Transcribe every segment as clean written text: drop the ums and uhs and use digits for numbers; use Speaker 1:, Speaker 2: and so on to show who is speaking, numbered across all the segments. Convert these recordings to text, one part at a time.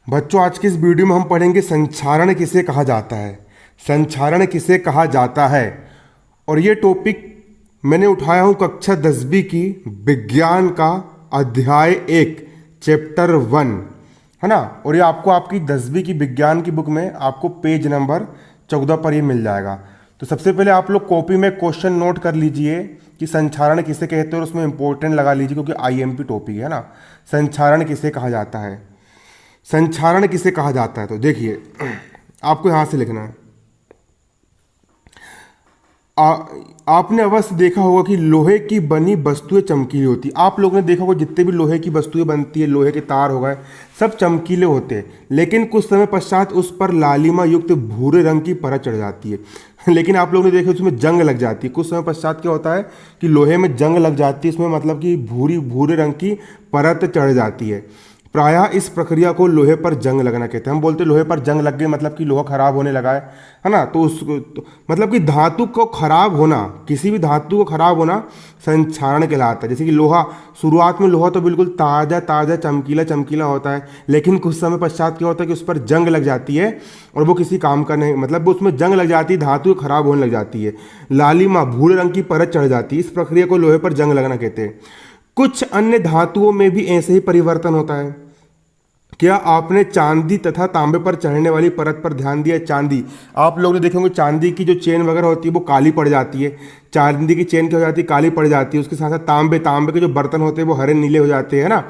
Speaker 1: बच्चों, आज की इस वीडियो में हम पढ़ेंगे संक्षारण किसे कहा जाता है। संक्षारण किसे कहा जाता है, और ये टॉपिक मैंने उठाया हूँ कक्षा 10वीं की विज्ञान का अध्याय 1 चैप्टर 1, है ना। और ये आपको आपकी 10वीं की विज्ञान की बुक में आपको पेज नंबर 14 पर ये मिल जाएगा। तो सबसे पहले आप लोग कॉपी में क्वेश्चन नोट कर लीजिए कि संक्षारण किसे कहते हैं, और उसमें इंपॉर्टेंट लगा लीजिए क्योंकि आईएमपी टॉपिक है ना। संक्षारण किसे कहा जाता है, संक्षारण किसे कहा जाता है। तो देखिए, आपको यहां से लिखना है। आपने अवश्य देखा होगा कि लोहे की बनी वस्तुएं चमकीली होती। आप लोगों ने देखा होगा जितने भी लोहे की वस्तुएं बनती है, लोहे के तार हो गए, सब चमकीले होते हैं। लेकिन कुछ समय पश्चात उस पर लालिमा युक्त भूरे रंग की परत चढ़ जाती है। लेकिन आप लोगों ने देखा उसमें जंग लग जाती है। कुछ समय पश्चात क्या होता है कि लोहे में जंग लग जाती है, इसमें मतलब कि भूरे रंग की परत चढ़ जाती है। प्रायः इस प्रक्रिया को लोहे पर जंग लगना कहते हैं। हम बोलते हैं लोहे पर जंग लग गई, मतलब कि लोहा खराब होने लगा है ना। तो मतलब कि धातु को खराब होना, किसी भी धातु को खराब होना संक्षारण कहलाता है। जैसे कि लोहा, शुरुआत में लोहा तो बिल्कुल ताज़ा ताज़ा चमकीला चमकीला होता है, लेकिन कुछ समय पश्चात क्या होता है कि उस पर जंग लग जाती है और वो किसी काम का नहीं, मतलब उसमें जंग लग जाती है, धातु खराब होने लग जाती है, लालिमा भूरे रंग की परत चढ़ जाती है। इस प्रक्रिया को लोहे पर जंग लगना कहते हैं। कुछ अन्य धातुओं में भी ऐसे ही परिवर्तन होता है। क्या आपने चांदी तथा तांबे पर चढ़ने वाली परत पर ध्यान दिया? चांदी, आप लोग ने देखे होंगे चांदी की जो चेन वगैरह होती है वो काली पड़ जाती है। चांदी की चेन क्या हो जाती है? काली पड़ जाती है। उसके साथ साथ तांबे के जो बर्तन होते हैं वो हरे नीले हो जाते हैं ना।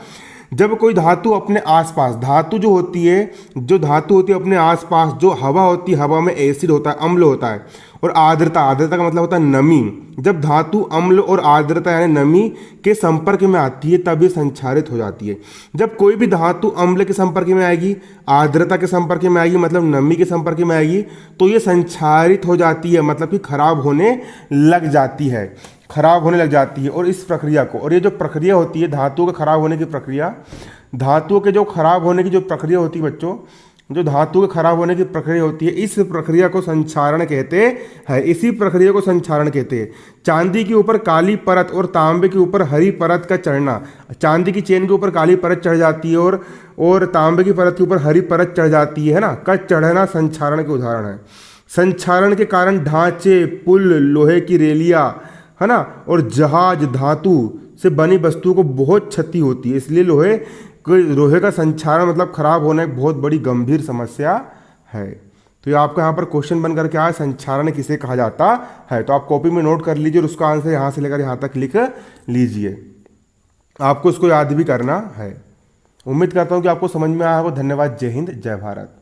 Speaker 1: जब कोई धातु अपने आसपास, धातु जो होती है, जो धातु होती है अपने आसपास, जो हवा होती है, हवा में एसिड होता है, अम्ल होता है, और आर्द्रता, आर्द्रता का मतलब होता है नमी। जब धातु अम्ल और आर्द्रता यानी नमी के संपर्क में आती है तब ये संक्षारित हो जाती है। जब कोई भी धातु अम्ल के संपर्क में आएगी, आर्द्रता के संपर्क में आएगी, मतलब नमी के संपर्क में आएगी, तो ये संक्षारित हो जाती है, मतलब कि खराब होने लग जाती है, खराब होने लग जाती है। और इस प्रक्रिया को, और ये जो प्रक्रिया होती है धातुओं के खराब होने की प्रक्रिया, धातुओं के जो खराब होने की जो प्रक्रिया होती है बच्चों, जो धातु के खराब होने की प्रक्रिया होती है, इस प्रक्रिया को संक्षारण कहते हैं। इसी प्रक्रिया को संक्षारण कहते हैं। चांदी के ऊपर काली परत और तांबे के ऊपर हरी परत का चढ़ना, चांदी की चेन के ऊपर काली परत चढ़ जाती है और तांबे की परत के ऊपर हरी परत चढ़ जाती है ना, का चढ़ना संक्षारण के उदाहरण है। संक्षारण के कारण ढांचे, पुल, लोहे की रेलियां, है ना, और जहाज, धातु से बनी वस्तुओं को बहुत क्षति होती है। इसलिए लोहे का संक्षारण मतलब खराब होना एक बहुत बड़ी गंभीर समस्या है। तो ये आपका यहाँ पर क्वेश्चन बन करके आया, संक्षारण किसे कहा जाता है। तो आप कॉपी में नोट कर लीजिए और उसका आंसर यहाँ से लेकर यहाँ तक लिख लीजिए। आपको उसको याद भी करना है। उम्मीद करता हूँ कि आपको समझ में आया होगा। धन्यवाद। जय हिंद, जय भारत।